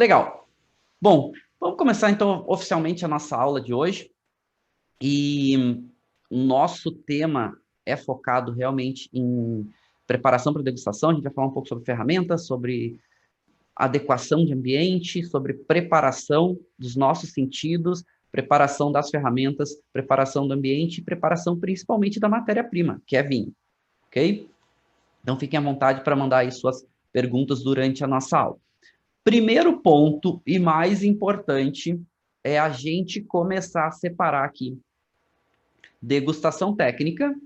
Legal. Bom, vamos começar então oficialmente a nossa aula de hoje. E o nosso tema é focado realmente em preparação para degustação. A gente vai falar um pouco sobre ferramentas, sobre adequação de ambiente, sobre preparação dos nossos sentidos, preparação das ferramentas, preparação do ambiente e preparação principalmente da matéria-prima, que é vinho, ok? Então fiquem à vontade para mandar aí suas perguntas durante a nossa aula. Primeiro ponto e mais importante é a gente começar a separar aqui degustação técnica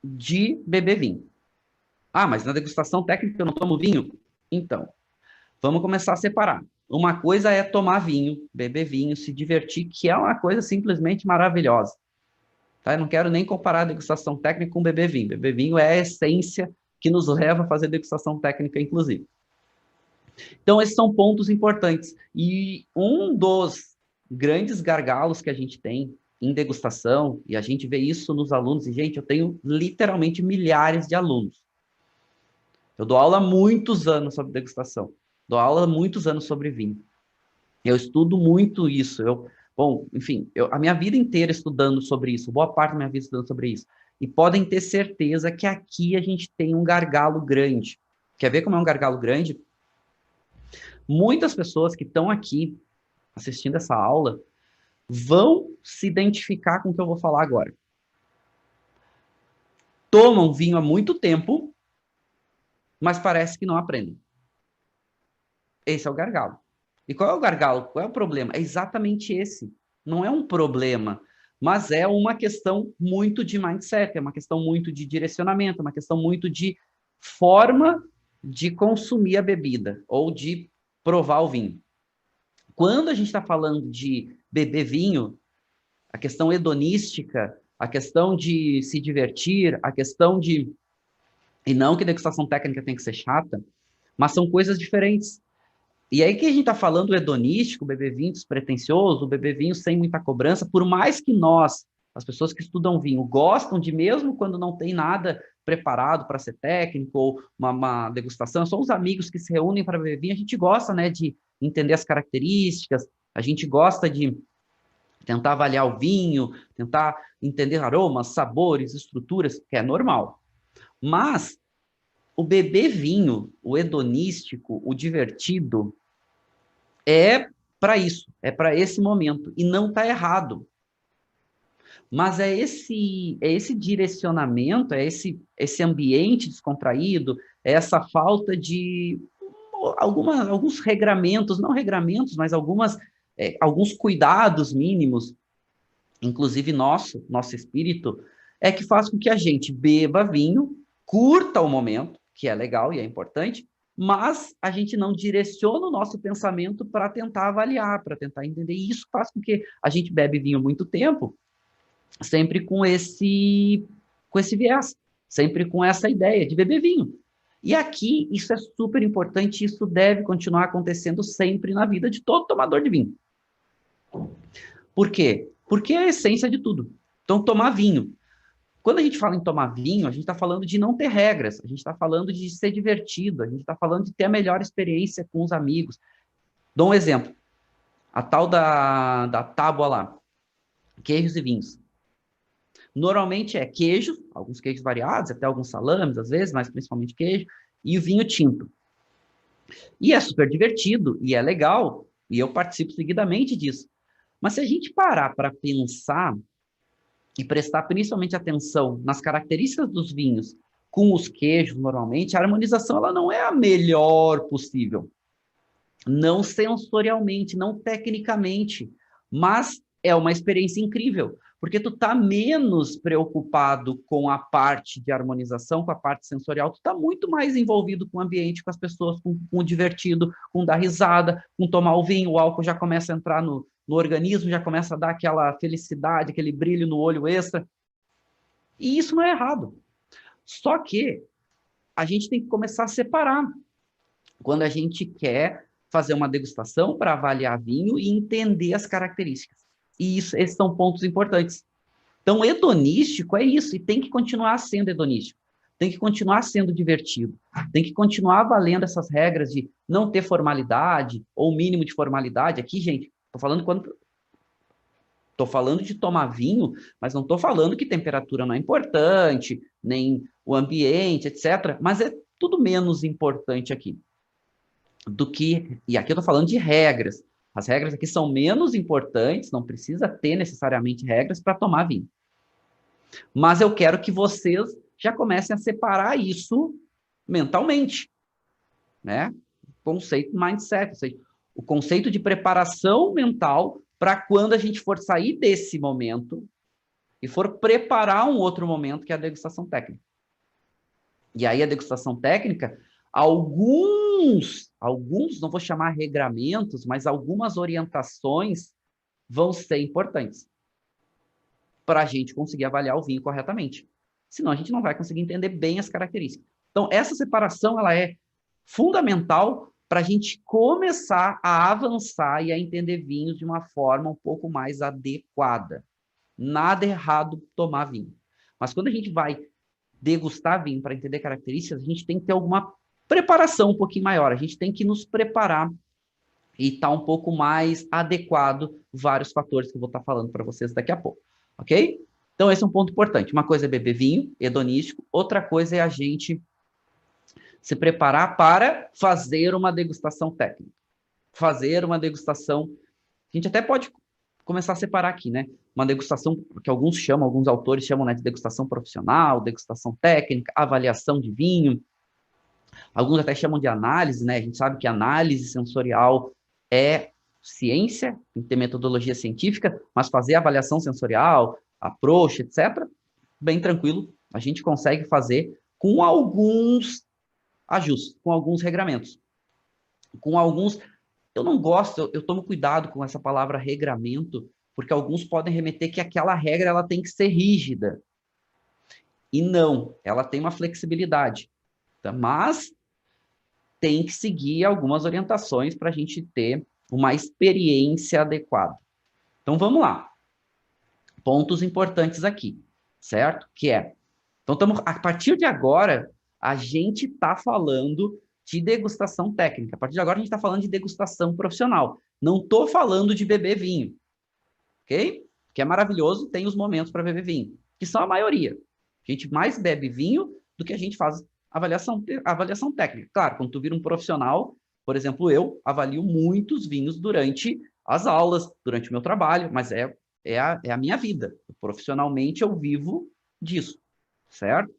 de beber vinho. Ah, mas na degustação técnica eu não tomo vinho? Então, vamos começar a separar. Uma coisa é tomar vinho, beber vinho, se divertir, que é uma coisa simplesmente maravilhosa. Tá? Eu não quero nem comparar a degustação técnica com beber vinho. Beber vinho é a essência que nos leva a fazer degustação técnica, inclusive. Então, esses são pontos importantes. E um dos grandes gargalos que a gente tem em degustação, e a gente vê isso nos alunos, e, gente, eu tenho literalmente milhares de alunos. Eu dou aula há muitos anos sobre degustação. Dou aula há muitos anos sobre vinho. Eu estudo muito isso. Enfim, a minha vida inteira estudando sobre isso, boa parte da minha vida estudando sobre isso. E podem ter certeza que aqui a gente tem um gargalo grande. Quer ver como é um gargalo grande? Muitas pessoas que estão aqui assistindo essa aula vão se identificar com o que eu vou falar agora. Tomam vinho há muito tempo, mas parece que não aprendem. Esse é o gargalo. E qual é o gargalo? Qual é o problema? É exatamente esse. Não é um problema, mas é uma questão muito de mindset, é uma questão muito de direcionamento, é uma questão muito de forma de consumir a bebida ou de provar o vinho. Quando a gente está falando de beber vinho, a questão hedonística, a questão de se divertir, a questão de... E não que degustação técnica tem que ser chata, mas são coisas diferentes. E aí que a gente está falando hedonístico, beber vinho despretensioso, beber vinho sem muita cobrança, por mais que nós, as pessoas que estudam vinho, gostam de, mesmo quando não tem nada preparado para ser técnico ou uma degustação, são os amigos que se reúnem para beber vinho, a gente gosta, né, de entender as características, a gente gosta de tentar avaliar o vinho, tentar entender aromas, sabores, estruturas, que é normal. Mas o beber vinho, o hedonístico, o divertido, é para isso, é para esse momento. E não está errado. Mas é esse direcionamento, é esse ambiente descontraído, é essa falta de alguns regramentos, não regramentos, mas alguns cuidados mínimos, inclusive nosso espírito, é que faz com que a gente beba vinho, curta o momento, que é legal e é importante, mas a gente não direciona o nosso pensamento para tentar avaliar, para tentar entender. E isso faz com que a gente bebe vinho muito tempo, sempre com esse viés, sempre com essa ideia de beber vinho. E aqui, isso é super importante, isso deve continuar acontecendo sempre na vida de todo tomador de vinho. Por quê? Porque é a essência de tudo. Então, tomar vinho. Quando a gente fala em tomar vinho, a gente está falando de não ter regras, a gente está falando de ser divertido, a gente está falando de ter a melhor experiência com os amigos. Dou um exemplo. A tal da tábua lá, queijos e vinhos. Normalmente é queijo, alguns queijos variados, até alguns salames às vezes, mas principalmente queijo, e o vinho tinto. E é super divertido, e é legal, e eu participo seguidamente disso. Mas se a gente parar para pensar e prestar principalmente atenção nas características dos vinhos com os queijos, normalmente, a harmonização ela não é a melhor possível. Não sensorialmente, não tecnicamente, mas é uma experiência incrível, porque tu tá menos preocupado com a parte de harmonização, com a parte sensorial, tu tá muito mais envolvido com o ambiente, com as pessoas, com o divertido, com dar risada, com tomar o vinho, o álcool já começa a entrar no organismo, já começa a dar aquela felicidade, aquele brilho no olho extra. E isso não é errado. Só que a gente tem que começar a separar. Quando a gente quer fazer uma degustação para avaliar vinho e entender as características. E esses são pontos importantes. Então, hedonístico é isso, e tem que continuar sendo hedonístico. tem que continuar sendo divertido, tem que continuar valendo essas regras de não ter formalidade ou mínimo de formalidade. Aqui, gente, estou falando de tomar vinho, mas não estou falando que temperatura não é importante, nem o ambiente, etc. Mas é tudo menos importante aqui do que... E aqui eu estou falando de regras. As regras aqui são menos importantes, não precisa ter necessariamente regras para tomar vinho. Mas eu quero que vocês já comecem a separar isso mentalmente, né? Conceito mindset, ou seja, o conceito de preparação mental para quando a gente for sair desse momento e for preparar um outro momento, que é a degustação técnica. E aí a degustação técnica, alguns, não vou chamar regramentos, mas algumas orientações vão ser importantes para a gente conseguir avaliar o vinho corretamente. Senão a gente não vai conseguir entender bem as características. Então, essa separação ela é fundamental para a gente começar a avançar e a entender vinhos de uma forma um pouco mais adequada. Nada errado tomar vinho. Mas quando a gente vai degustar vinho para entender características, a gente tem que ter alguma preparação um pouquinho maior. A gente tem que nos preparar e estar um pouco mais adequado vários fatores que eu vou estar falando para vocês daqui a pouco. Ok? Então, esse é um ponto importante. Uma coisa é beber vinho hedonístico, outra coisa é a gente se preparar para fazer uma degustação técnica. Fazer uma degustação... A gente até pode começar a separar aqui, né? Uma degustação que alguns chamam, alguns autores chamam, né, de degustação profissional, degustação técnica, avaliação de vinho. Alguns até chamam de análise, né? A gente sabe que análise sensorial é ciência, tem que ter metodologia científica, mas fazer avaliação sensorial, approach, etc., bem tranquilo, a gente consegue fazer com alguns ajustes, com alguns regramentos. Com alguns... Eu não gosto, eu tomo cuidado com essa palavra regramento, porque alguns podem remeter que aquela regra ela tem que ser rígida. E não, ela tem uma flexibilidade. Tá? Mas tem que seguir algumas orientações para a gente ter uma experiência adequada. Então, vamos lá. Pontos importantes aqui, certo? Que é... Então, a partir de agora, a gente está falando de degustação técnica. A partir de agora, a gente está falando de degustação profissional. Não estou falando de beber vinho, ok? Que é maravilhoso, tem os momentos para beber vinho, que são a maioria. A gente mais bebe vinho do que a gente faz avaliação técnica. Claro, quando tu vira um profissional, por exemplo, eu avalio muitos vinhos durante as aulas, durante o meu trabalho, mas é a minha vida. Profissionalmente, eu vivo disso, certo?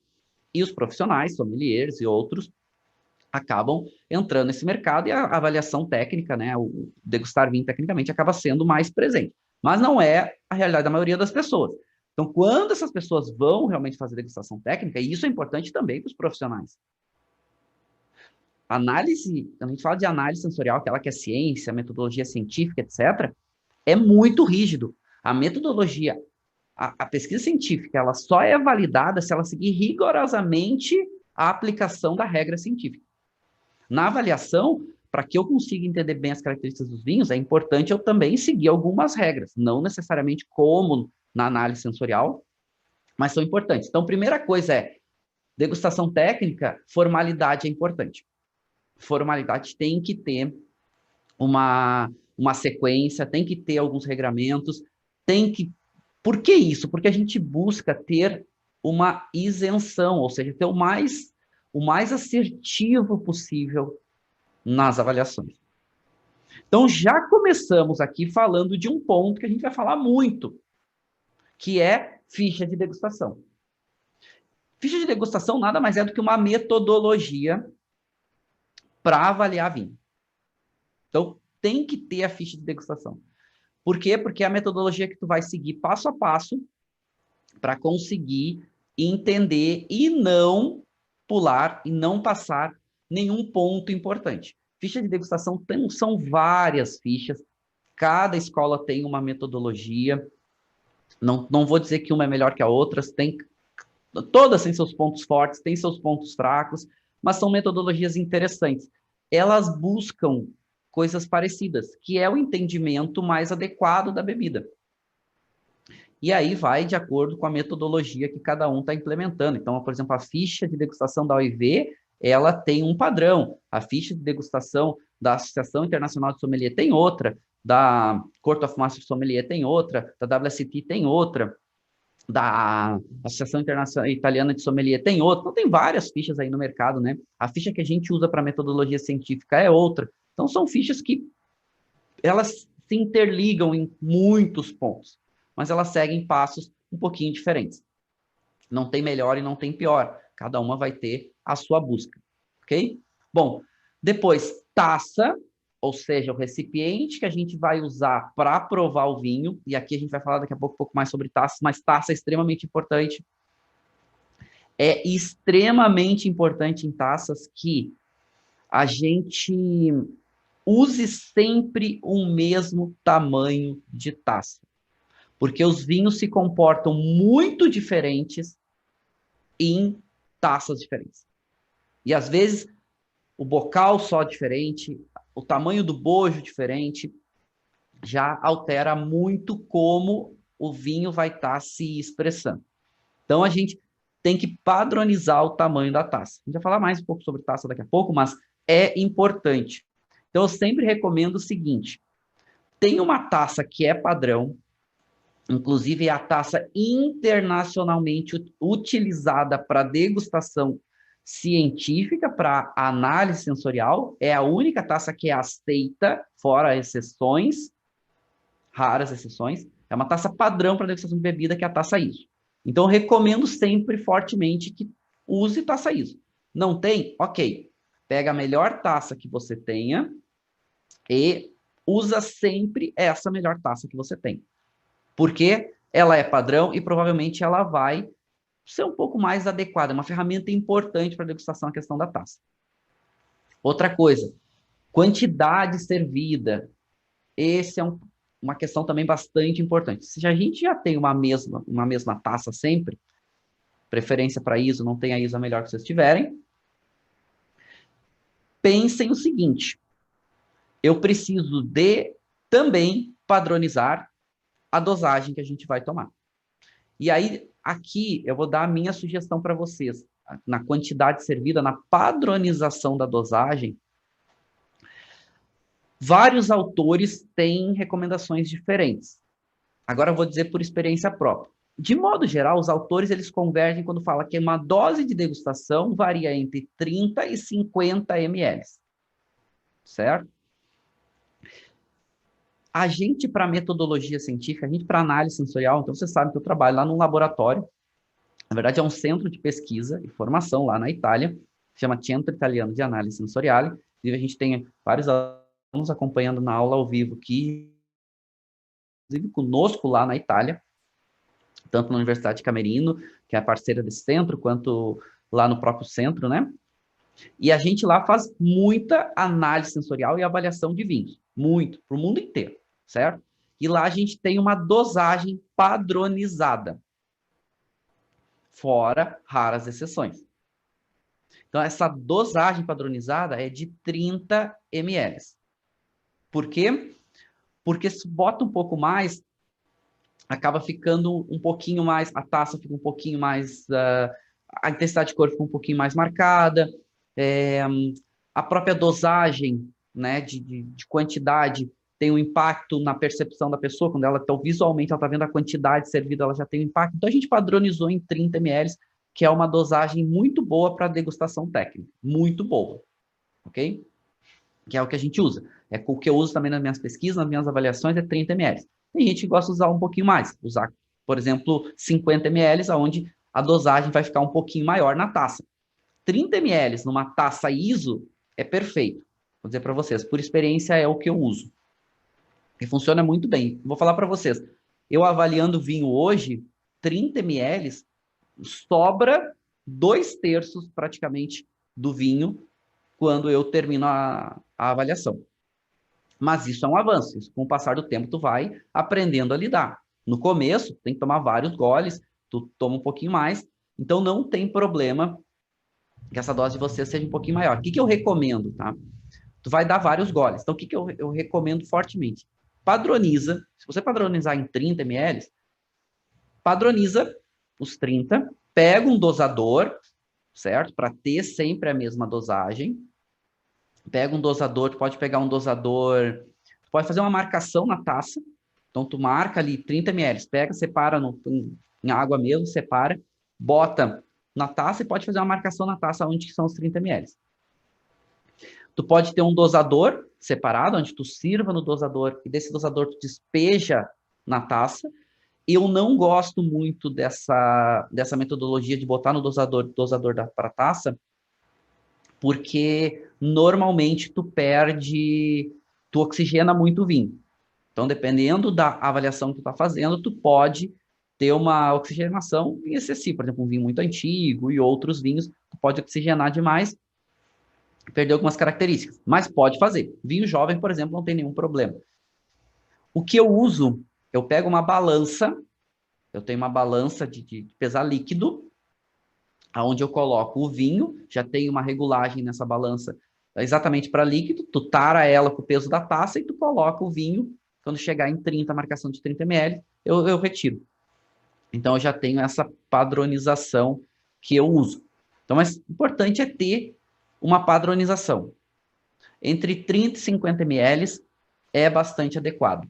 E os profissionais, sommeliers e outros, acabam entrando nesse mercado e a avaliação técnica, né, o degustar vinho tecnicamente acaba sendo mais presente. Mas não é a realidade da maioria das pessoas. Então, quando essas pessoas vão realmente fazer degustação técnica, e isso é importante também para os profissionais. Análise, a gente fala de análise sensorial, aquela que é ciência, metodologia científica, etc., é muito rígido. A metodologia, a pesquisa científica, ela só é validada se ela seguir rigorosamente a aplicação da regra científica. Na avaliação, para que eu consiga entender bem as características dos vinhos, é importante eu também seguir algumas regras, não necessariamente como na análise sensorial, mas são importantes. Então, primeira coisa é, degustação técnica, formalidade é importante. Formalidade tem que ter uma sequência, tem que ter alguns regramentos, tem que... Por que isso? Porque a gente busca ter uma isenção, ou seja, ter o mais assertivo possível nas avaliações. Então, já começamos aqui falando de um ponto que a gente vai falar muito, que é ficha de degustação. Ficha de degustação nada mais é do que uma metodologia para avaliar vinho. Então, tem que ter a ficha de degustação. Por quê? Porque é a metodologia que tu vai seguir passo a passo para conseguir entender e não pular e não passar nenhum ponto importante. Ficha de degustação são várias fichas, cada escola tem uma metodologia, não vou dizer que uma é melhor que a outra, todas têm seus pontos fortes, têm seus pontos fracos, mas são metodologias interessantes. Elas buscam coisas parecidas, que é o entendimento mais adequado da bebida. E aí vai de acordo com a metodologia que cada um está implementando. Então, por exemplo, a ficha de degustação da OIV, ela tem um padrão. A ficha de degustação da Associação Internacional de Sommelier tem outra, da Corte of Master Sommelier tem outra, da WSET tem outra, da Associação Internacional Italiana de Sommelier tem outra. Então, tem várias fichas aí no mercado, né? A ficha que a gente usa para metodologia científica é outra. Então, são fichas que elas se interligam em muitos pontos, mas elas seguem passos um pouquinho diferentes. Não tem melhor e não tem pior. Cada uma vai ter a sua busca, ok? Bom, depois, taça, ou seja, o recipiente que a gente vai usar para provar o vinho, e aqui a gente vai falar daqui a pouco um pouco mais sobre taças, mas taça é extremamente importante. É extremamente importante em taças que a gente use sempre o mesmo tamanho de taça, porque os vinhos se comportam muito diferentes em taças diferentes. E às vezes o bocal só diferente, o tamanho do bojo diferente, já altera muito como o vinho vai estar se expressando. Então a gente tem que padronizar o tamanho da taça. A gente vai falar mais um pouco sobre taça daqui a pouco, mas é importante. Então eu sempre recomendo o seguinte: tem uma taça que é padrão, inclusive é a taça internacionalmente utilizada para degustação científica, para análise sensorial, é a única taça que é aceita, fora exceções, raras exceções, é uma taça padrão para degustação de bebida, que é a taça ISO. Então, eu recomendo sempre, fortemente, que use taça ISO. Não tem? Ok. Pega a melhor taça que você tenha e usa sempre essa melhor taça que você tem. Porque ela é padrão e provavelmente ela vai ser um pouco mais adequada. É uma ferramenta importante para a degustação, a questão da taça. Outra coisa, quantidade servida. Esse é uma questão também bastante importante. Se a gente já tem uma mesma taça sempre, preferência para ISO, não tem a ISO, a melhor que vocês tiverem, pensem o seguinte: eu preciso de também padronizar a dosagem que a gente vai tomar. E aí, aqui, eu vou dar a minha sugestão para vocês. Na quantidade servida, na padronização da dosagem, vários autores têm recomendações diferentes. Agora eu vou dizer por experiência própria. De modo geral, os autores eles convergem quando fala que uma dose de degustação varia entre 30 e 50 ml. Certo? A gente, para metodologia científica, a gente para análise sensorial, então você sabe que eu trabalho lá num laboratório. Na verdade, é um centro de pesquisa e formação lá na Itália, que chama Centro Italiano de Análise Sensoriale. Inclusive, a gente tem vários alunos acompanhando na aula ao vivo aqui, inclusive conosco lá na Itália, tanto na Universidade de Camerino, que é a parceira desse centro, quanto lá no próprio centro, né? E a gente lá faz muita análise sensorial e avaliação de vinhos, muito, para o mundo inteiro, certo? E lá a gente tem uma dosagem padronizada, fora raras exceções. Então, essa dosagem padronizada é de 30 ml. Por quê? Porque se bota um pouco mais, acaba ficando um pouquinho mais, a taça fica um pouquinho mais, a intensidade de cor fica um pouquinho mais marcada, a própria dosagem, né, de quantidade tem um impacto na percepção da pessoa, quando ela então, visualmente ela está vendo a quantidade servida, ela já tem um impacto. Então a gente padronizou em 30 ml, que é uma dosagem muito boa para degustação técnica, muito boa, ok? Que é o que a gente usa. É o que eu uso também nas minhas pesquisas, nas minhas avaliações, é 30 ml. Tem gente que gosta de usar um pouquinho mais, usar, por exemplo, 50 ml, onde a dosagem vai ficar um pouquinho maior na taça. 30 ml numa taça ISO é perfeito. Vou dizer para vocês, por experiência é o que eu uso. E funciona muito bem. Vou falar para vocês, eu avaliando vinho hoje, 30 ml sobra 2/3 praticamente do vinho quando eu termino a avaliação. Mas isso é um avanço. Isso, com o passar do tempo, tu vai aprendendo a lidar. No começo, tem que tomar vários goles, tu toma um pouquinho mais, então não tem problema que essa dose de você seja um pouquinho maior. O que eu recomendo, tá? Tu vai dar vários goles. Então, o que eu recomendo fortemente? Padroniza. Se você padronizar em 30 ml, padroniza os 30, pega um dosador, certo? Para ter sempre a mesma dosagem. Pega um dosador, tu pode pegar um dosador, tu pode fazer uma marcação na taça. Então, tu marca ali 30 ml, pega, separa em água mesmo, separa, bota na taça e pode fazer uma marcação na taça onde que são os 30 ml. Tu pode ter um dosador separado, onde tu sirva no dosador e desse dosador tu despeja na taça. Eu não gosto muito dessa metodologia de botar no dosador para a taça, porque normalmente tu oxigena muito o vinho. Então, dependendo da avaliação que tu está fazendo, tu pode ter uma oxigenação excessiva. Por exemplo, um vinho muito antigo e outros vinhos, tu pode oxigenar demais, perder algumas características. Mas pode fazer. Vinho jovem, por exemplo, não tem nenhum problema. O que eu uso, eu pego uma balança, eu tenho uma balança de pesar líquido, onde eu coloco o vinho, já tem uma regulagem nessa balança exatamente para líquido, tu tara ela com o peso da taça e tu coloca o vinho, quando chegar em 30, a marcação de 30 ml, eu retiro. Então, eu já tenho essa padronização que eu uso. Então, mas o importante é ter uma padronização. Entre 30 e 50 ml é bastante adequado.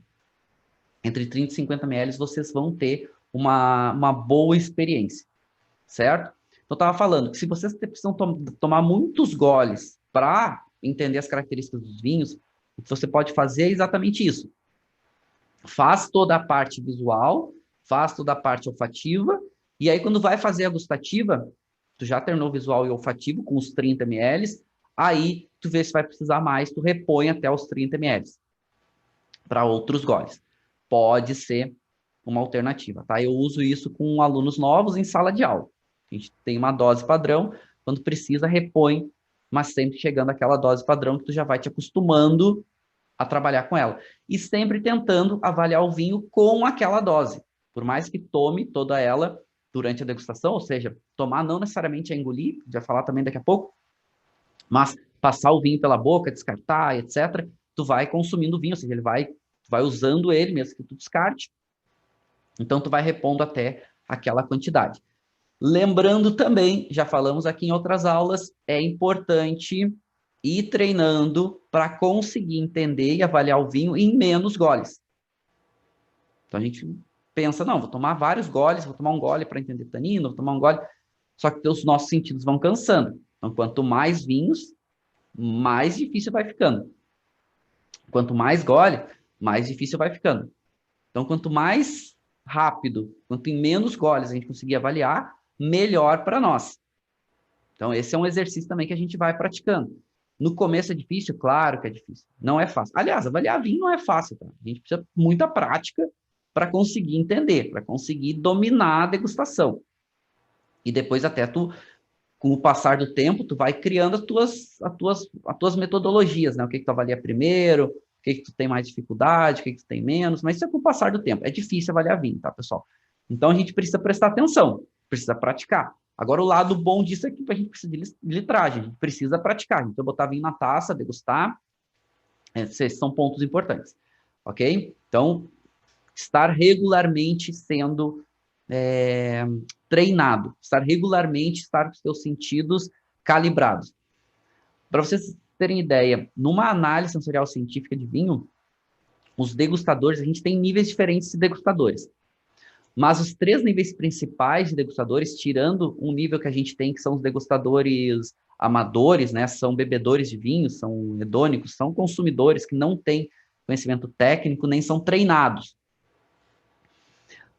Entre 30 e 50 ml vocês vão ter uma boa experiência, certo? Eu estava falando que se vocês precisam tomar muitos goles para entender as características dos vinhos, o que você pode fazer é exatamente isso. Faz toda a parte visual, faz toda a parte olfativa, e aí quando vai fazer a gustativa, tu já terminou o visual e olfativo com os 30 ml, aí tu vê se vai precisar mais, tu repõe até os 30 ml para outros goles. Pode ser uma alternativa, tá? Eu uso isso com alunos novos em sala de aula. A gente tem uma dose padrão, quando precisa, repõe, mas sempre chegando àquela dose padrão que tu já vai te acostumando a trabalhar com ela. E sempre tentando avaliar o vinho com aquela dose. Por mais que tome toda ela durante a degustação, ou seja, tomar não necessariamente é engolir, já falar também daqui a pouco, mas passar o vinho pela boca, descartar, etc., tu vai consumindo o vinho, ou seja, ele vai usando ele, mesmo que tu descarte, então tu vai repondo até aquela quantidade. Lembrando também, já falamos aqui em outras aulas, é importante ir treinando para conseguir entender e avaliar o vinho em menos goles. Então a gente pensa, não, vou tomar vários goles, vou tomar um gole para entender tanino, vou tomar um gole, só que os nossos sentidos vão cansando. Então quanto mais vinhos, mais difícil vai ficando. Quanto mais gole, mais difícil vai ficando. Então quanto mais rápido, quanto em menos goles a gente conseguir avaliar, melhor para nós. Então, esse é um exercício também que a gente vai praticando. No começo é difícil? Claro que é difícil. Não é fácil. Aliás, avaliar vinho não é fácil. Tá? A gente precisa de muita prática para conseguir entender, para conseguir dominar a degustação. E depois até tu, com o passar do tempo, tu vai criando as tuas metodologias, né? O que tu avalia primeiro, o que tu tem mais dificuldade, o que tu tem menos, mas isso é com o passar do tempo. É difícil avaliar vinho, tá, pessoal? Então, a gente precisa prestar atenção, precisa praticar. Agora, o lado bom disso é que a gente precisa de litragem, a gente precisa praticar. Então, botar vinho na taça, degustar, esses são pontos importantes, ok? Então, estar regularmente sendo treinado, estar com os seus sentidos calibrados. Para vocês terem ideia, numa análise sensorial científica de vinho, os degustadores, a gente tem níveis diferentes de degustadores. Mas os 3 níveis principais de degustadores, tirando um nível que a gente tem, que são os degustadores amadores, né? São bebedores de vinho, são hedônicos, são consumidores que não têm conhecimento técnico, nem são treinados.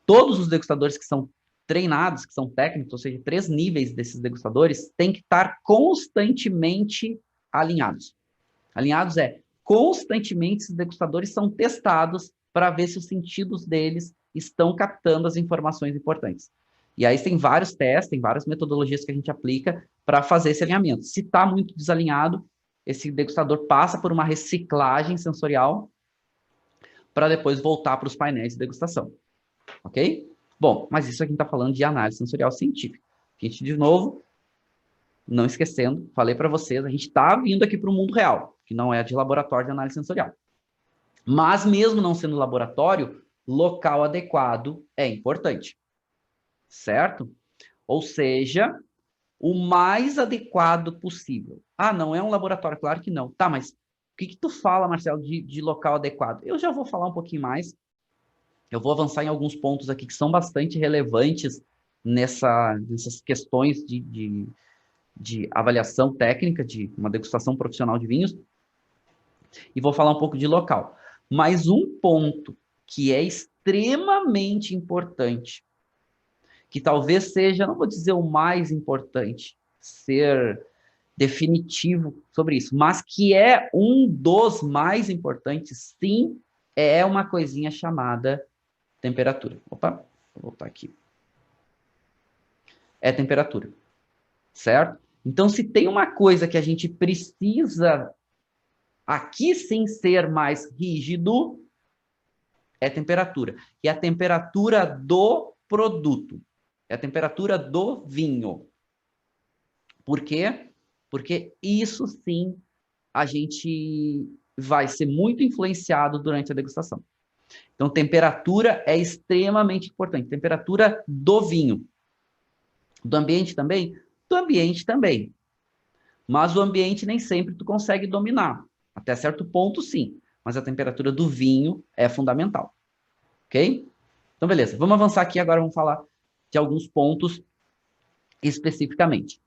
Todos os degustadores que são treinados, que são técnicos, ou seja, 3 níveis desses degustadores, têm que estar constantemente alinhados. Alinhados constantemente esses degustadores são testados para ver se os sentidos deles estão captando as informações importantes. E aí tem vários testes, tem várias metodologias que a gente aplica para fazer esse alinhamento. Se está muito desalinhado, esse degustador passa por uma reciclagem sensorial para depois voltar para os painéis de degustação. Ok? Bom, mas isso a gente está falando de análise sensorial científica. A gente, de novo, não esquecendo, falei para vocês, a gente está vindo aqui para o mundo real, que não é de laboratório de análise sensorial. Mas mesmo não sendo laboratório, local adequado é importante. certo? Ou seja, o mais adequado possível. Ah, não é um laboratório? Claro que não. Tá, mas o que tu fala, Marcelo, de local adequado? Eu já vou falar um pouquinho mais. Eu vou avançar em alguns pontos aqui que são bastante relevantes nessas questões de avaliação técnica, de uma degustação profissional de vinhos, e vou falar um pouco de local. Mas um ponto que é extremamente importante, que talvez seja, não vou dizer o mais importante, ser definitivo sobre isso, mas que é um dos mais importantes, sim, é uma coisinha chamada temperatura. Opa, vou voltar aqui. É temperatura, certo? Então, se tem uma coisa que a gente precisa aqui sim ser mais rígido, é temperatura. E a temperatura do produto. É a temperatura do vinho. Por quê? Porque isso sim a gente vai ser muito influenciado durante a degustação. Então, temperatura é extremamente importante. Temperatura do vinho. Do ambiente também? Do ambiente também. Mas o ambiente nem sempre tu consegue dominar. Até certo ponto, sim. Mas a temperatura do vinho é fundamental. Ok? Então, beleza. Vamos avançar aqui agora. Vamos falar de alguns pontos especificamente.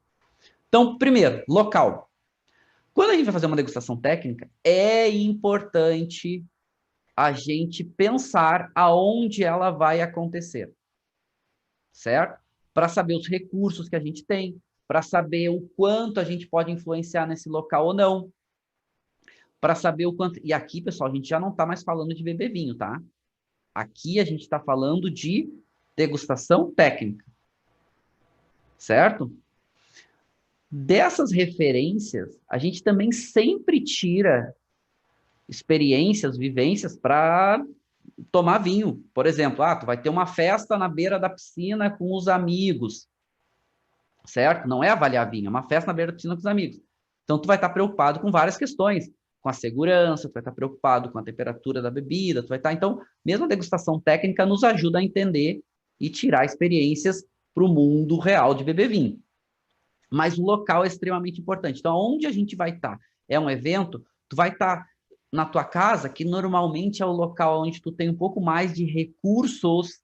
Então, primeiro, local. Quando a gente vai fazer uma degustação técnica, é importante a gente pensar aonde ela vai acontecer, certo? Para saber os recursos que a gente tem, para saber o quanto a gente pode influenciar nesse local ou não, para saber o quanto... E aqui, pessoal, a gente já não está mais falando de beber vinho, tá? Aqui a gente está falando de degustação técnica, certo? Dessas referências, a gente também sempre tira experiências, vivências para tomar vinho. Por exemplo, tu vai ter uma festa na beira da piscina com os amigos, certo? Não é avaliar vinho, é uma festa na beira da piscina com os amigos. Então, tu vai estar preocupado com várias questões, com a segurança, tu vai estar preocupado com a temperatura da bebida, tu vai estar... Então, mesmo a degustação técnica nos ajuda a entender e tirar experiências para o mundo real de beber vinho. Mas o local é extremamente importante. Então, onde a gente vai estar? É um evento? Tu vai estar na tua casa, que normalmente é o local onde tu tem um pouco mais de recursos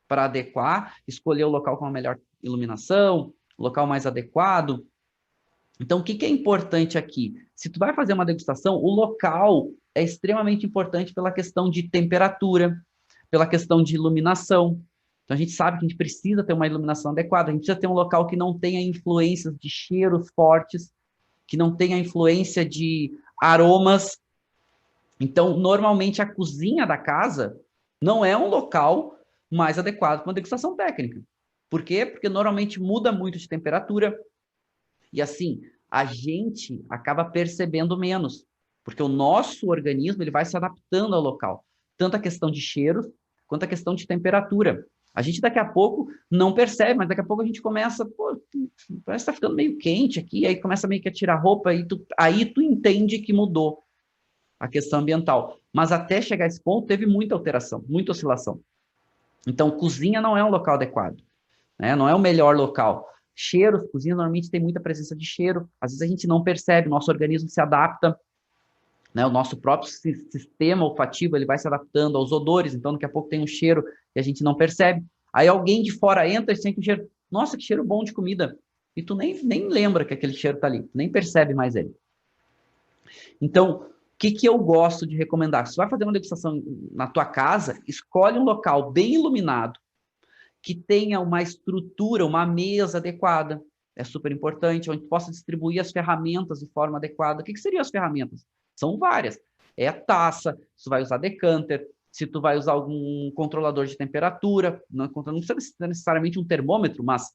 para adequar, escolher o local com a melhor iluminação, o local mais adequado. Então, o que é importante aqui? Se tu vai fazer uma degustação, o local é extremamente importante pela questão de temperatura, pela questão de iluminação. Então, a gente sabe que a gente precisa ter uma iluminação adequada, a gente precisa ter um local que não tenha influências de cheiros fortes, que não tenha influência de aromas. Então, normalmente, a cozinha da casa não é um local mais adequado para uma degustação técnica. Por quê? Porque normalmente muda muito de temperatura, e assim, a gente acaba percebendo menos, porque o nosso organismo ele vai se adaptando ao local, tanto a questão de cheiros quanto a questão de temperatura. A gente daqui a pouco não percebe, mas daqui a pouco a gente começa, pô, parece que tá ficando meio quente aqui, aí começa meio que a tirar roupa, aí tu entende que mudou a questão ambiental. Mas até chegar a esse ponto, teve muita alteração, muita oscilação. Então, cozinha não é um local adequado, né? Não é o melhor local. Cheiros, cozinha normalmente tem muita presença de cheiro, às vezes a gente não percebe, nosso organismo se adapta, né? O nosso próprio sistema olfativo ele vai se adaptando aos odores, então daqui a pouco tem um cheiro e a gente não percebe. Aí alguém de fora entra e sente um cheiro, nossa, que cheiro bom de comida, e tu nem lembra que aquele cheiro está ali, nem percebe mais ele. Então, o que eu gosto de recomendar? Se você vai fazer uma degustação na tua casa, escolhe um local bem iluminado, que tenha uma estrutura, uma mesa adequada. É super importante, onde possa distribuir as ferramentas de forma adequada. O que seriam as ferramentas? São várias. É a taça, se tu vai usar decanter, se tu vai usar algum controlador de temperatura, não precisa necessariamente um termômetro, mas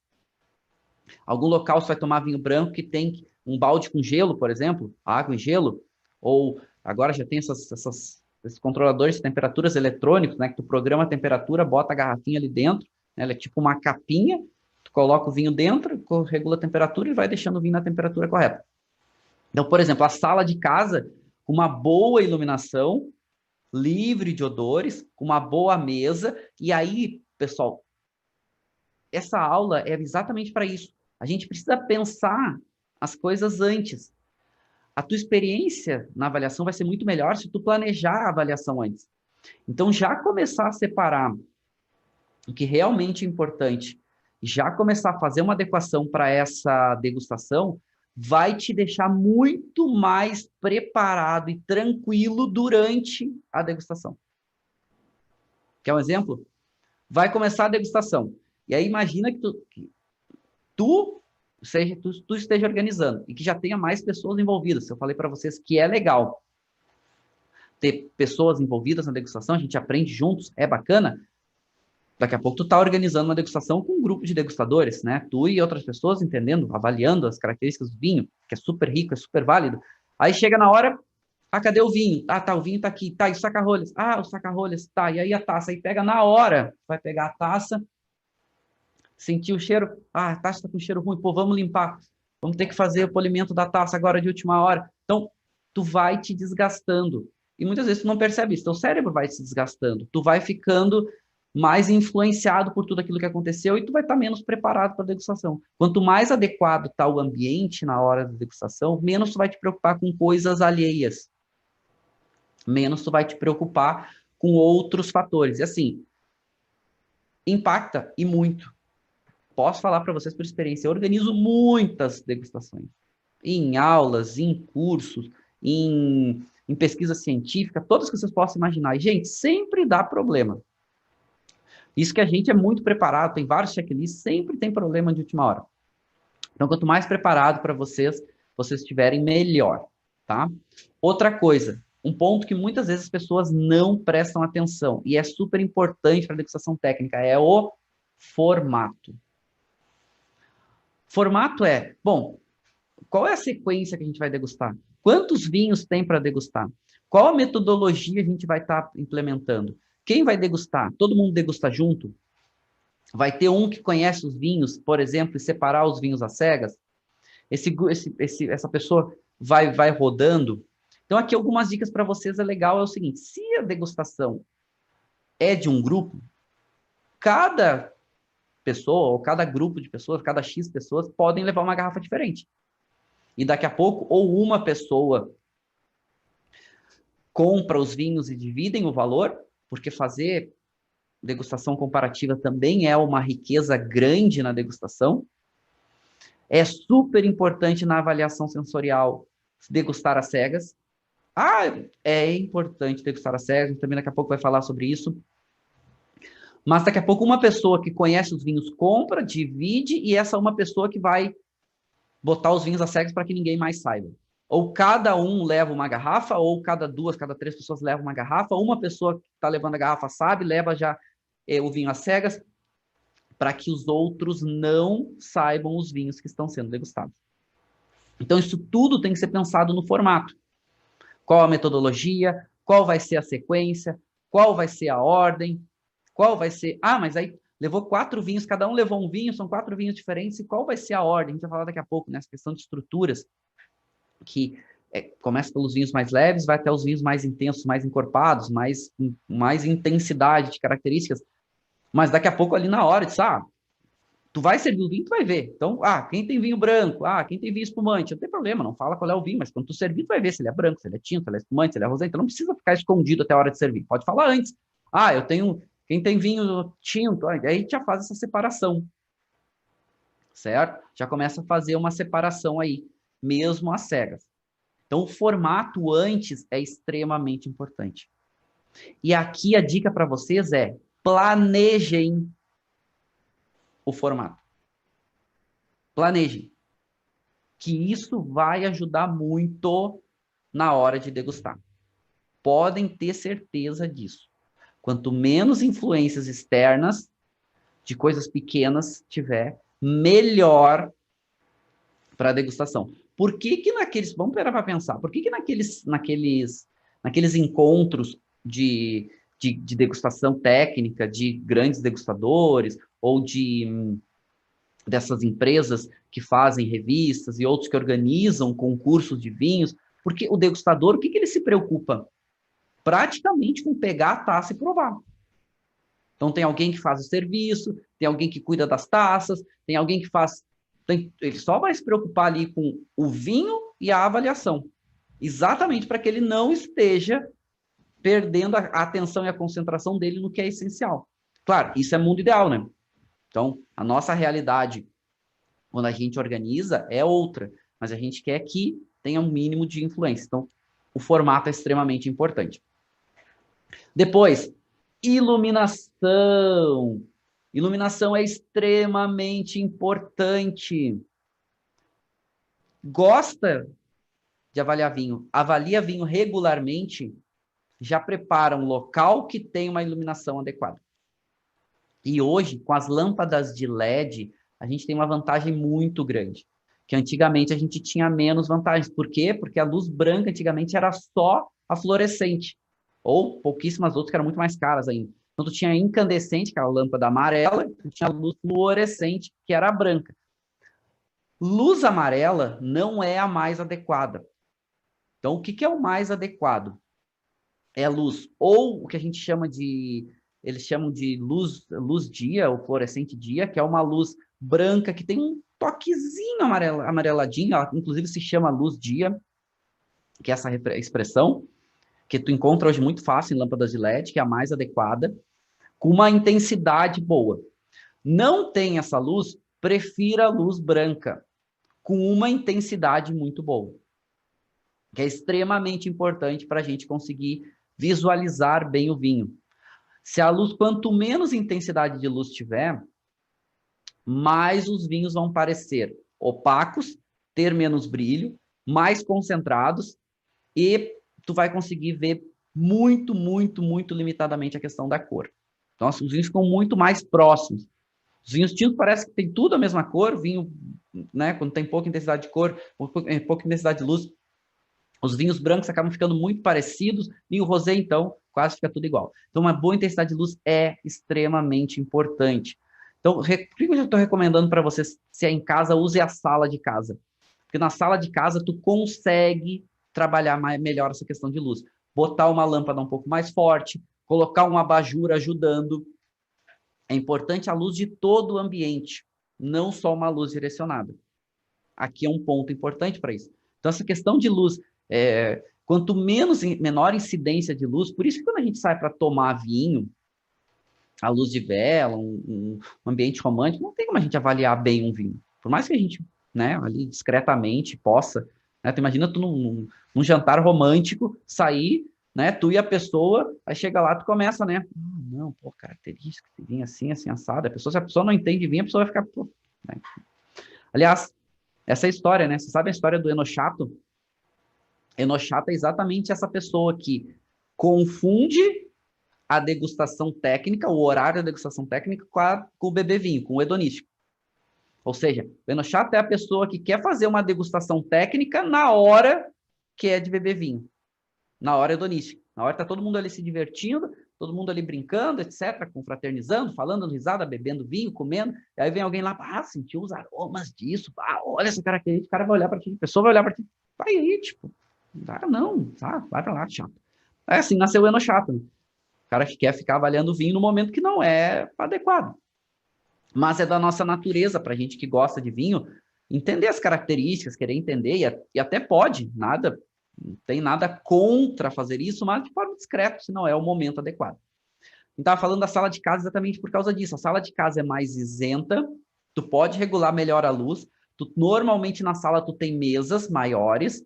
algum local você vai tomar vinho branco que tem um balde com gelo, por exemplo, água e gelo, ou agora já tem esses controladores de temperaturas eletrônicos, né, que tu programa a temperatura, bota a garrafinha ali dentro, né, ela é tipo uma capinha, tu coloca o vinho dentro, regula a temperatura e vai deixando o vinho na temperatura correta. Então, por exemplo, a sala de casa, com uma boa iluminação, livre de odores, com uma boa mesa, e aí, pessoal, essa aula é exatamente para isso. A gente precisa pensar as coisas antes. A tua experiência na avaliação vai ser muito melhor se tu planejar a avaliação antes. Então, já começar a separar o que realmente é importante, já começar a fazer uma adequação para essa degustação, vai te deixar muito mais preparado e tranquilo durante a degustação. Quer um exemplo? Vai começar a degustação. E aí imagina que tu esteja organizando e que já tenha mais pessoas envolvidas. Eu falei para vocês que é legal ter pessoas envolvidas na degustação, a gente aprende juntos, é bacana. Daqui a pouco tu tá organizando uma degustação com um grupo de degustadores, né? Tu e outras pessoas entendendo, avaliando as características do vinho, que é super rico, é super válido. Aí chega na hora, cadê o vinho? Ah, tá, o vinho tá aqui. Tá, e o saca-rolhas? Ah, o saca-rolhas, tá. E aí a taça? Aí pega na hora. Vai pegar a taça, sentir o cheiro. Ah, a taça tá com cheiro ruim. Pô, vamos limpar. Vamos ter que fazer o polimento da taça agora de última hora. Então, tu vai te desgastando. E muitas vezes tu não percebe isso. Teu cérebro vai se desgastando. Tu vai ficando mais influenciado por tudo aquilo que aconteceu e tu vai estar menos preparado para a degustação. Quanto mais adequado está o ambiente na hora da degustação, menos tu vai te preocupar com coisas alheias. Menos tu vai te preocupar com outros fatores. E assim, impacta e muito. Posso falar para vocês por experiência, eu organizo muitas degustações. Em aulas, em cursos, em pesquisa científica, todas que vocês possam imaginar. E, gente, sempre dá problema. Isso que a gente é muito preparado, tem vários checklists, sempre tem problema de última hora. Então, quanto mais preparado para vocês estiverem, melhor, tá? Outra coisa, um ponto que muitas vezes as pessoas não prestam atenção e é super importante para a degustação técnica, é o formato. Formato é, bom, qual é a sequência que a gente vai degustar? Quantos vinhos tem para degustar? Qual a metodologia a gente vai estar implementando? Quem vai degustar? Todo mundo degusta junto? Vai ter um que conhece os vinhos, por exemplo, e separar os vinhos às cegas? Essa pessoa vai rodando? Então, aqui algumas dicas para vocês é legal, é o seguinte, se a degustação é de um grupo, cada pessoa, ou cada grupo de pessoas, cada X pessoas, podem levar uma garrafa diferente. E daqui a pouco, ou uma pessoa compra os vinhos e dividem o valor, porque fazer degustação comparativa também é uma riqueza grande na degustação. É super importante na avaliação sensorial degustar às cegas. Ah, é importante degustar às cegas, também daqui a pouco vai falar sobre isso. Mas daqui a pouco uma pessoa que conhece os vinhos compra, divide, e essa é uma pessoa que vai botar os vinhos às cegas para que ninguém mais saiba. Ou cada um leva uma garrafa, ou cada duas, cada três pessoas levam uma garrafa, uma pessoa que está levando a garrafa sabe, leva já o vinho às cegas, para que os outros não saibam os vinhos que estão sendo degustados. Então, isso tudo tem que ser pensado no formato. Qual a metodologia, qual vai ser a sequência, qual vai ser a ordem, qual vai ser... Ah, mas aí levou 4 vinhos, cada um levou um vinho, são 4 vinhos diferentes, e qual vai ser a ordem? A gente vai falar daqui a pouco, né? Essa questão de estruturas, que começa pelos vinhos mais leves, vai até os vinhos mais intensos, mais encorpados, mais intensidade de características, mas daqui a pouco ali na hora, tu vai servir o vinho, tu vai ver. Então, quem tem vinho branco, quem tem vinho espumante, não tem problema, não fala qual é o vinho, mas quando tu servir, tu vai ver se ele é branco, se ele é tinto, se ele é espumante, se ele é rosé, então não precisa ficar escondido até a hora de servir, pode falar antes. Eu tenho, quem tem vinho tinto, aí a gente já faz essa separação, certo? Já começa a fazer uma separação aí, mesmo às cegas. Então, o formato antes é extremamente importante. E aqui a dica para vocês é, planejem o formato. Planejem. Que isso vai ajudar muito na hora de degustar. Podem ter certeza disso. Quanto menos influências externas de coisas pequenas tiver, melhor para a degustação. Por que que naqueles... Vamos parar para pensar. Por que que naqueles encontros de degustação técnica, de grandes degustadores, ou dessas empresas que fazem revistas e outros que organizam concursos de vinhos, porque o degustador, o que que ele se preocupa? Praticamente com pegar a taça e provar. Então, tem alguém que faz o serviço, tem alguém que cuida das taças, tem alguém que faz... Ele só vai se preocupar ali com o vinho e a avaliação. Exatamente para que ele não esteja perdendo a atenção e a concentração dele no que é essencial. Claro, isso é mundo ideal, né? Então, a nossa realidade, quando a gente organiza, é outra. Mas a gente quer que tenha um mínimo de influência. Então, o formato é extremamente importante. Depois, iluminação. Iluminação é extremamente importante. Gosta de avaliar vinho, avalia vinho regularmente, já prepara um local que tem uma iluminação adequada. E hoje, com as lâmpadas de LED, a gente tem uma vantagem muito grande, que antigamente a gente tinha menos vantagens. Por quê? Porque a luz branca antigamente era só a fluorescente, ou pouquíssimas outras que eram muito mais caras ainda. Então, tu tinha a incandescente, que era a lâmpada amarela, e tu tinha a luz fluorescente, que era a branca. Luz amarela não é a mais adequada. Então, o que é o mais adequado? É a luz, ou o que a gente chama de, eles chamam de luz dia, ou fluorescente dia, que é uma luz branca que tem um toquezinho amareladinho, ela inclusive se chama luz dia, que é essa expressão, que tu encontra hoje muito fácil em lâmpadas de LED, que é a mais adequada, com uma intensidade boa. Não tem essa luz, prefira a luz branca, com uma intensidade muito boa, que é extremamente importante para a gente conseguir visualizar bem o vinho. Se a luz, quanto menos intensidade de luz tiver, mais os vinhos vão parecer opacos, ter menos brilho, mais concentrados, e tu vai conseguir ver muito, muito, muito limitadamente a questão da cor. Então, os vinhos ficam muito mais próximos. Os vinhos tintos parece que tem tudo a mesma cor, vinho, né, quando tem pouca intensidade de cor, pouca intensidade de luz, os vinhos brancos acabam ficando muito parecidos, vinho rosé, então, quase fica tudo igual. Então, uma boa intensidade de luz é extremamente importante. Então, o que eu já estou recomendando para vocês, se é em casa, use a sala de casa. Porque na sala de casa, tu consegue trabalhar melhor essa questão de luz. Botar uma lâmpada um pouco mais forte, colocar um abajur ajudando. É importante a luz de todo o ambiente, não só uma luz direcionada. Aqui é um ponto importante para isso. Então, essa questão de luz, quanto menor incidência de luz, por isso que quando a gente sai para tomar vinho, a luz de vela, um ambiente romântico, não tem como a gente avaliar bem um vinho. Por mais que a gente, né, ali discretamente possa, né, tu imagina tu num jantar romântico, sair, né, tu e a pessoa, aí chega lá, tu começa, né, não, pô, característica, vinho assim, assim, assado, se a pessoa não entende vinho, a pessoa vai ficar, pô, né? Aliás, essa é a história, né? Você sabe a história do enochato? Enochato é exatamente essa pessoa que confunde a degustação técnica, o horário da degustação técnica com o beber vinho, com o hedonístico. Ou seja, o enochato é a pessoa que quer fazer uma degustação técnica na hora que é de beber vinho, na hora hedonística. Na hora que tá todo mundo ali se divertindo, todo mundo ali brincando, etc., confraternizando, falando, dando risada, bebendo vinho, comendo. E aí vem alguém lá, sentiu os aromas disso, olha essa característica, o cara vai olhar para ti, a pessoa vai olhar para ti, vai aí, tipo, não, tá, vai para lá, chato. É assim, nasceu o enochato, né? O cara que quer ficar avaliando o vinho no momento que não é adequado. Mas é da nossa natureza, para gente que gosta de vinho, entender as características, querer entender, e até pode, nada, não tem nada contra fazer isso, mas de forma discreta, se não é o momento adequado. Estava falando da sala de casa exatamente por causa disso. A sala de casa é mais isenta, tu pode regular melhor a luz, normalmente na sala tu tem mesas maiores.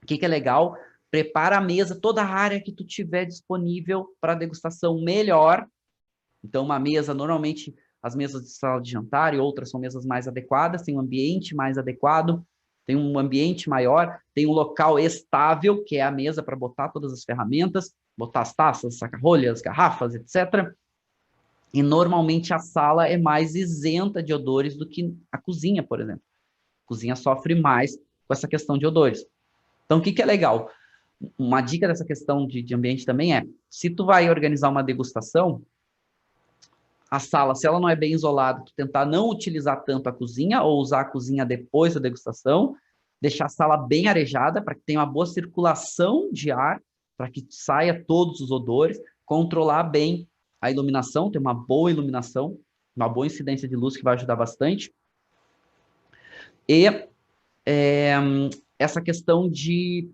O que é legal? Prepara a mesa, toda a área que tu tiver disponível para degustação melhor. Então, uma mesa, normalmente as mesas de sala de jantar e outras são mesas mais adequadas, tem um ambiente mais adequado, tem um ambiente maior, tem um local estável, que é a mesa para botar todas as ferramentas, botar as taças, saca-rolhas, garrafas, etc. E normalmente a sala é mais isenta de odores do que a cozinha, por exemplo. A cozinha sofre mais com essa questão de odores. Então, o que é legal? Uma dica dessa questão de ambiente também é, se tu vai organizar uma degustação, a sala, se ela não é bem isolada, tu tentar não utilizar tanto a cozinha ou usar a cozinha depois da degustação, deixar a sala bem arejada para que tenha uma boa circulação de ar, para que saia todos os odores, controlar bem a iluminação, ter uma boa iluminação, uma boa incidência de luz que vai ajudar bastante. E essa questão de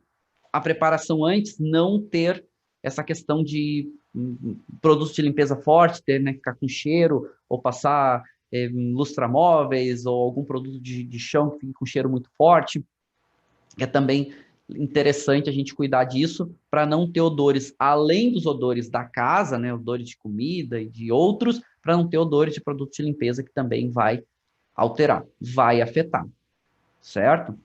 a preparação antes não ter essa questão de produtos de limpeza forte, ter, né, ficar com cheiro, ou passar lustramóveis, ou algum produto de chão que fique com cheiro muito forte. É também interessante a gente cuidar disso para não ter odores, além dos odores da casa, né, odores de comida e de outros, para não ter odores de produto de limpeza que também vai alterar, vai afetar, certo?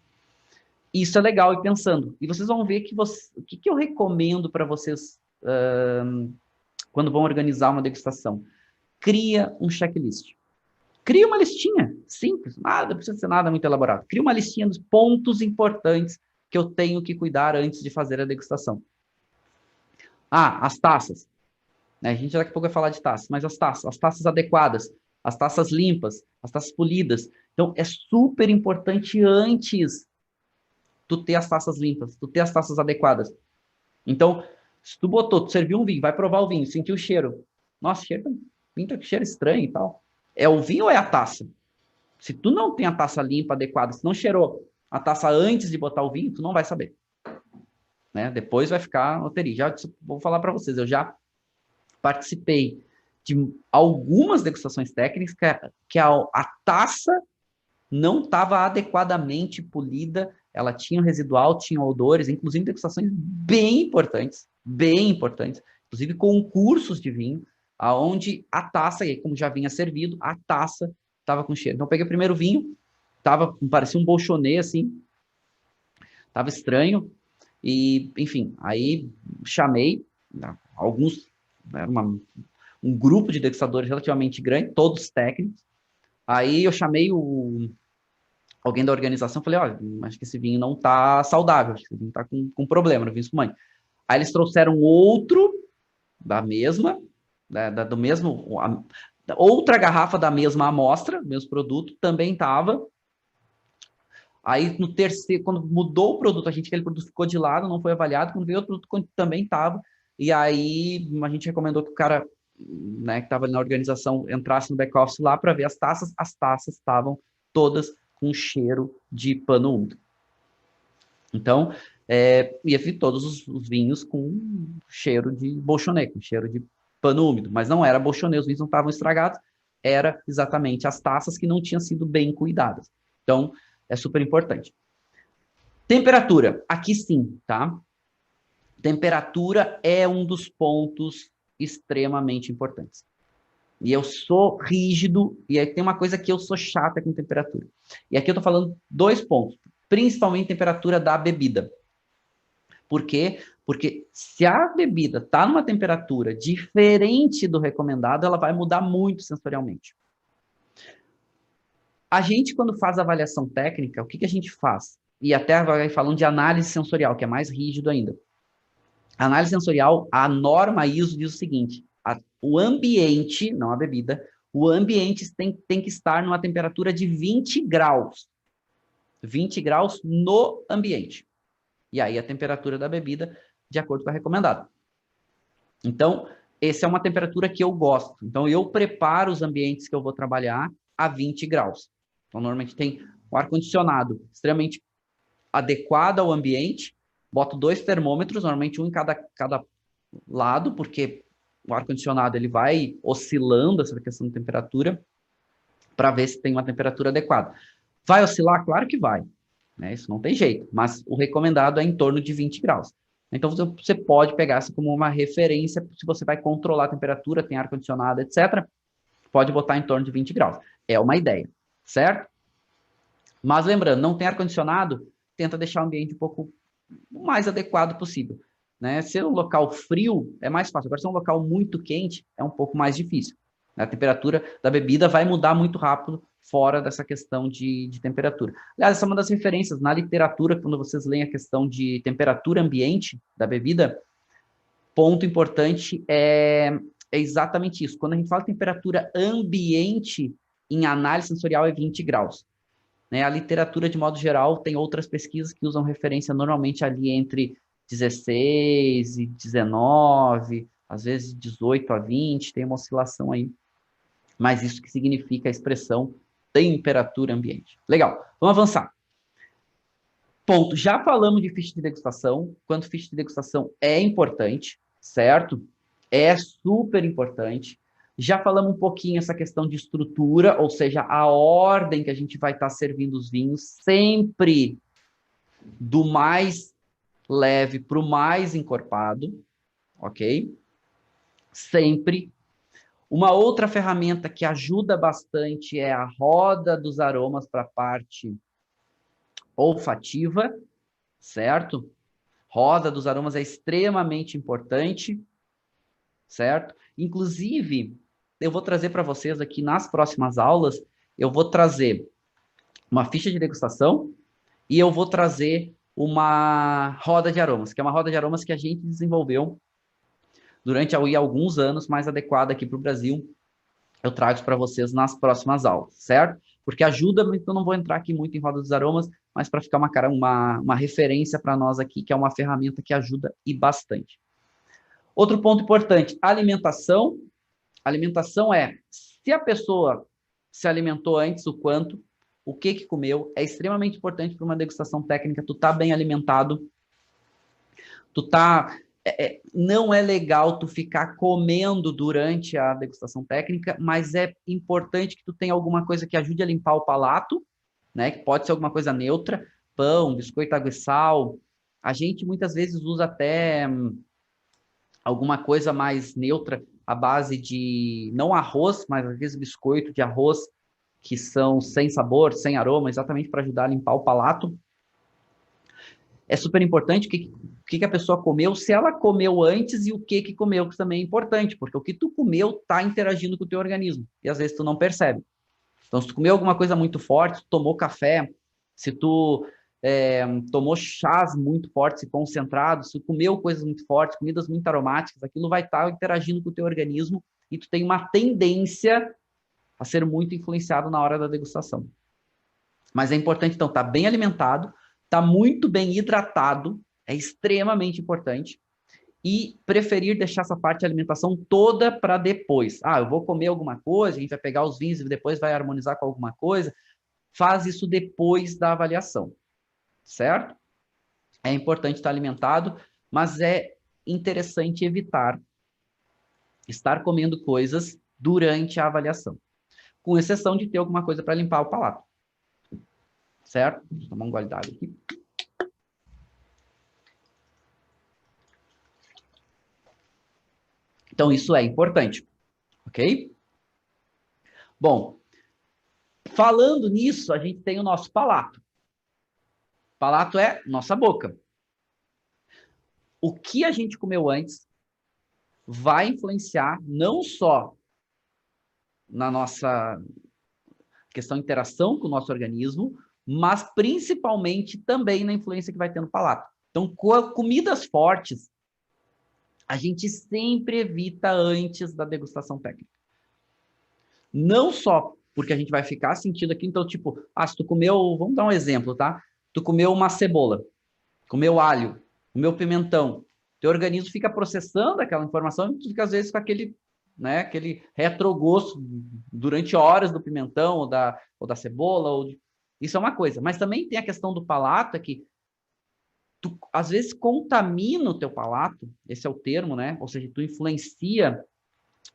Isso é legal ir pensando. E vocês vão ver que o que eu recomendo para vocês quando vão organizar uma degustação? Cria um checklist. Cria uma listinha simples, nada precisa ser nada muito elaborado. Cria uma listinha dos pontos importantes que eu tenho que cuidar antes de fazer a degustação. Ah, as taças. A gente daqui a pouco vai falar de taças, mas as taças adequadas, as taças limpas, as taças polidas. Então, é super importante antes tu ter as taças limpas, tu ter as taças adequadas. Então, se tu serviu um vinho, vai provar o vinho, sentiu o cheiro. Nossa, vinho tá com cheiro estranho e tal. É o vinho ou é a taça? Se tu não tem a taça limpa, adequada, se não cheirou a taça antes de botar o vinho, tu não vai saber. Né? Depois vai ficar loteria. Já vou falar para vocês, eu já participei de algumas degustações técnicas que a taça não estava adequadamente polida, ela tinha residual, tinha odores, inclusive degustações bem importantes, inclusive concursos de vinho, aonde a taça, e como já vinha servido, a taça estava com cheiro. Então eu peguei o primeiro vinho, parecia um bolchonê, assim, estava estranho, e, enfim, aí chamei alguns, era um grupo de degustadores relativamente grande, todos técnicos, aí eu chamei alguém da organização, falei, olha, acho que esse vinho não tá saudável, acho que esse vinho tá com problema no vinho espumante. Aí eles trouxeram outro da mesma, do mesmo, outra garrafa da mesma amostra, mesmo produto, também tava. Aí no terceiro, quando mudou o produto, aquele produto ficou de lado, não foi avaliado, quando veio outro produto também tava. E aí a gente recomendou que o cara, né, que estava na organização entrasse no back-office lá para ver as taças estavam todas com cheiro de pano úmido. Então, ia vir todos os vinhos com cheiro de bolchonê, com cheiro de pano úmido, mas não era bolchonê, os vinhos não estavam estragados, era exatamente as taças que não tinham sido bem cuidadas. Então, é super importante. Temperatura, aqui sim, tá? Temperatura é um dos pontos extremamente importantes. E eu sou rígido, e aí tem uma coisa que eu sou chata com temperatura. E aqui eu tô falando 2 pontos, principalmente temperatura da bebida. Por quê? Porque se a bebida está numa temperatura diferente do recomendado, ela vai mudar muito sensorialmente. A gente, quando faz avaliação técnica, o que a gente faz? E até vai falando de análise sensorial, que é mais rígido ainda. A análise sensorial, a norma ISO diz o seguinte, o ambiente, não a bebida, o ambiente tem que estar numa temperatura de 20 graus. 20 graus no ambiente. E aí a temperatura da bebida, de acordo com a recomendada. Então, essa é uma temperatura que eu gosto. Então, eu preparo os ambientes que eu vou trabalhar a 20 graus. Então, normalmente tem o ar-condicionado extremamente adequado ao ambiente, boto 2 termômetros, normalmente um em cada lado, porque o ar-condicionado ele vai oscilando essa questão de temperatura para ver se tem uma temperatura adequada. Vai oscilar? Claro que vai. Né? Isso não tem jeito, mas o recomendado é em torno de 20 graus. Então, você pode pegar isso como uma referência, se você vai controlar a temperatura, tem ar-condicionado, etc., pode botar em torno de 20 graus. É uma ideia, certo? Mas lembrando, não tem ar-condicionado, tenta deixar o ambiente um pouco mais adequado possível. Né? Se é um local frio, é mais fácil. Agora, se é um local muito quente, é um pouco mais difícil. A temperatura da bebida vai mudar muito rápido fora dessa questão de temperatura. Aliás, essa é uma das referências na literatura, quando vocês leem a questão de temperatura ambiente da bebida, ponto importante é exatamente isso. Quando a gente fala temperatura ambiente, em análise sensorial é 20 graus. Né? A literatura, de modo geral, tem outras pesquisas que usam referência normalmente ali entre 16 e 19, às vezes 18 a 20, tem uma oscilação aí. Mas isso que significa a expressão temperatura ambiente. Legal, vamos avançar. Ponto, já falamos de ficha de degustação, quanto ficha de degustação é importante, certo? É super importante. Já falamos um pouquinho essa questão de estrutura, ou seja, a ordem que a gente vai estar servindo os vinhos, sempre do mais leve para o mais encorpado, ok? Sempre. Uma outra ferramenta que ajuda bastante é a roda dos aromas para a parte olfativa, certo? Roda dos aromas é extremamente importante, certo? Inclusive, eu vou trazer para vocês aqui nas próximas aulas, eu vou trazer uma ficha de degustação e eu vou trazer uma roda de aromas, que é uma roda de aromas que a gente desenvolveu durante alguns anos, mais adequada aqui para o Brasil. Eu trago para vocês nas próximas aulas, certo? Porque ajuda, então não vou entrar aqui muito em roda dos aromas, mas para ficar uma referência para nós aqui, que é uma ferramenta que ajuda e bastante. Outro ponto importante, alimentação. Alimentação é, se a pessoa se alimentou antes, o quanto, o que comeu, é extremamente importante para uma degustação técnica, tu tá bem alimentado, tu tá... não é legal tu ficar comendo durante a degustação técnica, mas é importante que tu tenha alguma coisa que ajude a limpar o palato, né? Que pode ser alguma coisa neutra, pão, biscoito, água e sal. A gente muitas vezes usa até alguma coisa mais neutra, à base de, não arroz, mas às vezes biscoito de arroz, que são sem sabor, sem aroma, exatamente para ajudar a limpar o palato. É super importante o que a pessoa comeu, se ela comeu antes e o que comeu, que também é importante, porque o que tu comeu está interagindo com o teu organismo, e às vezes tu não percebe. Então, se tu comeu alguma coisa muito forte, tu tomou café, se tu tomou chás muito fortes e concentrados, se tu comeu coisas muito fortes, comidas muito aromáticas, aquilo vai estar interagindo com o teu organismo e tu tem uma tendência a ser muito influenciado na hora da degustação. Mas é importante, então, estar bem alimentado, estar muito bem hidratado, é extremamente importante, e preferir deixar essa parte de alimentação toda para depois. Ah, eu vou comer alguma coisa, a gente vai pegar os vinhos e depois vai harmonizar com alguma coisa. Faz isso depois da avaliação, certo? É importante estar alimentado, mas é interessante evitar estar comendo coisas durante a avaliação, com exceção de ter alguma coisa para limpar o palato, certo? Deixa eu tomar um gole d'água aqui. Então, isso é importante, ok? Bom, falando nisso, a gente tem o nosso palato. Palato é nossa boca. O que a gente comeu antes vai influenciar não só na nossa questão de interação com o nosso organismo, mas principalmente também na influência que vai ter no palato. Então, comidas fortes, a gente sempre evita antes da degustação técnica. Não só porque a gente vai ficar sentindo aqui, então, tipo, se tu comeu, vamos dar um exemplo, tá? Tu comeu uma cebola, comeu alho, comeu pimentão, teu organismo fica processando aquela informação e tu fica, às vezes, com aquele, né, aquele retrogosto durante horas do pimentão ou da cebola. Isso é uma coisa. Mas também tem a questão do palato, é que tu, às vezes, contamina o teu palato, esse é o termo, né? Ou seja, tu influencia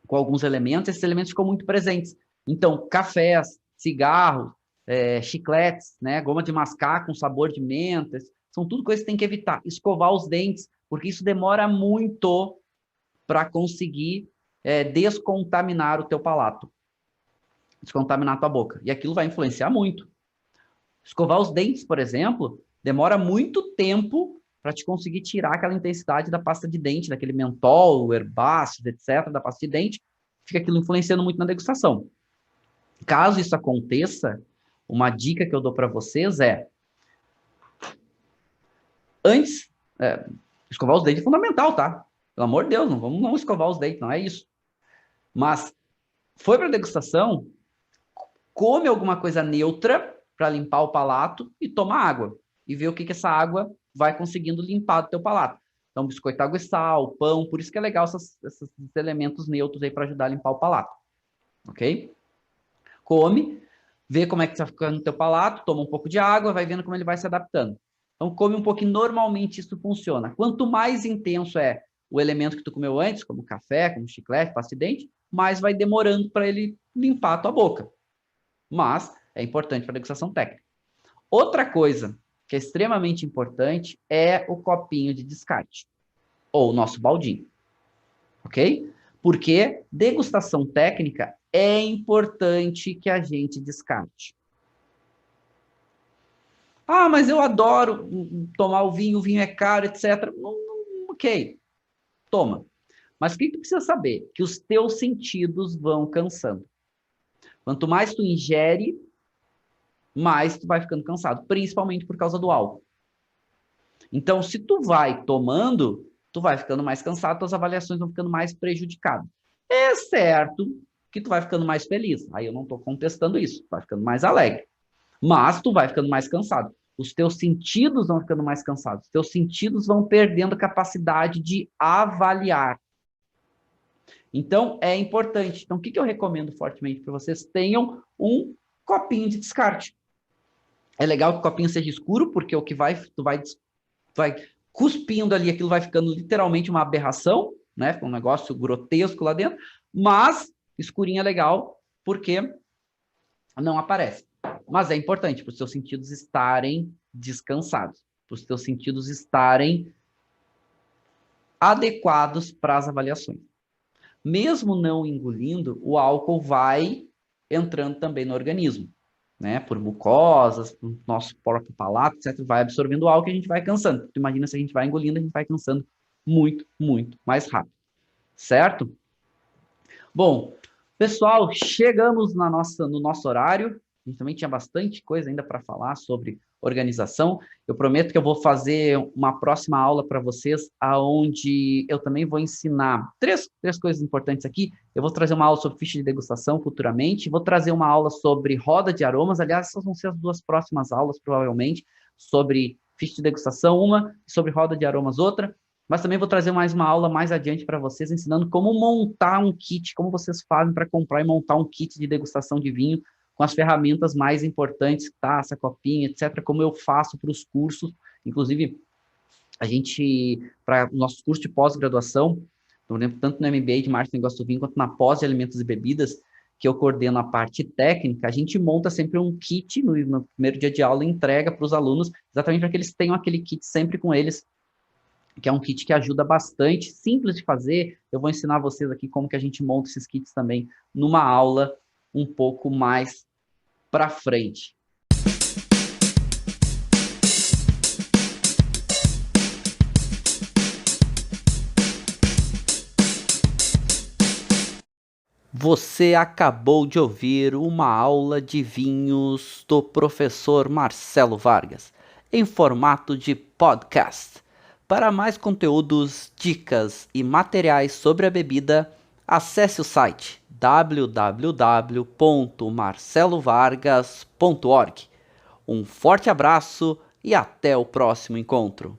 com alguns elementos, esses elementos ficam muito presentes. Então, cafés, cigarros, chicletes, né, goma de mascar com sabor de mentas, são tudo coisas que tem que evitar. Escovar os dentes, porque isso demora muito para conseguir descontaminar o teu palato, descontaminar a tua boca. E aquilo vai influenciar muito. Escovar os dentes, por exemplo, demora muito tempo para te conseguir tirar aquela intensidade da pasta de dente, daquele mentol, herbáceos, etc., da pasta de dente, fica aquilo influenciando muito na degustação. Caso isso aconteça, uma dica que eu dou para vocês é, antes, escovar os dentes é fundamental, tá? Pelo amor de Deus, não vamos não escovar os dentes, não é isso. Mas, foi para a degustação, come alguma coisa neutra para limpar o palato e toma água. E vê o que essa água vai conseguindo limpar do teu palato. Então, biscoito, água e sal, pão, por isso que é legal esses elementos neutros aí para ajudar a limpar o palato, ok? Come, vê como é que está ficando no teu palato, toma um pouco de água, vai vendo como ele vai se adaptando. Então, come um pouquinho, normalmente isso funciona. Quanto mais intenso é o elemento que tu comeu antes, como café, como chiclete, pasta de dente, mais vai demorando para ele limpar a tua boca. Mas é importante para a degustação técnica. Outra coisa que é extremamente importante é o copinho de descarte, ou o nosso baldinho, ok? Porque degustação técnica é importante que a gente descarte. Ah, mas eu adoro tomar o vinho é caro, etc. Ok, toma. Mas o que tu precisa saber? Que os teus sentidos vão cansando. Quanto mais tu ingere, mais tu vai ficando cansado, principalmente por causa do álcool. Então, se tu vai tomando, tu vai ficando mais cansado, tuas avaliações vão ficando mais prejudicadas. É certo que tu vai ficando mais feliz. Aí eu não estou contestando isso, tu vai ficando mais alegre. Mas tu vai ficando mais cansado. Os teus sentidos vão ficando mais cansados. Os teus sentidos vão perdendo capacidade de avaliar. Então, é importante. Então, o que eu recomendo fortemente para vocês? Tenham um copinho de descarte. É legal que o copinho seja escuro, porque o que tu vai cuspindo ali, aquilo vai ficando literalmente uma aberração, né? Um negócio grotesco lá dentro. Mas, escurinho é legal, porque não aparece. Mas é importante para os seus sentidos estarem descansados, para os seus sentidos estarem adequados para as avaliações. Mesmo não engolindo, o álcool vai entrando também no organismo, né? Por mucosas, no nosso próprio palato, etc. Vai absorvendo o álcool e a gente vai cansando. Tu imagina se a gente vai engolindo, a gente vai cansando muito, muito mais rápido, certo? Bom, pessoal, chegamos no nosso horário. A gente também tinha bastante coisa ainda para falar sobre organização. Eu prometo que eu vou fazer uma próxima aula para vocês, aonde eu também vou ensinar três coisas importantes aqui. Eu vou trazer uma aula sobre ficha de degustação futuramente, vou trazer uma aula sobre roda de aromas. Aliás, essas vão ser as duas próximas aulas, provavelmente, sobre ficha de degustação, uma, sobre roda de aromas, outra. Mas também vou trazer mais uma aula mais adiante para vocês, ensinando como montar um kit, como vocês fazem para comprar e montar um kit de degustação de vinho com as ferramentas mais importantes, taça, copinha, etc., como eu faço para os cursos. Inclusive, a gente, para os nossos cursos de pós-graduação, tanto no MBA de Marketing e Negócio do Vinho, quanto na pós de Alimentos e Bebidas, que eu coordeno a parte técnica, a gente monta sempre um kit no primeiro dia de aula e entrega para os alunos, exatamente para que eles tenham aquele kit sempre com eles, que é um kit que ajuda bastante, simples de fazer. Eu vou ensinar vocês aqui como que a gente monta esses kits também numa aula um pouco mais para frente. Você acabou de ouvir uma aula de vinhos do professor Marcelo Vargas, em formato de podcast. Para mais conteúdos, dicas e materiais sobre a bebida, acesse o site www.marcelovargas.org. Um forte abraço e até o próximo encontro.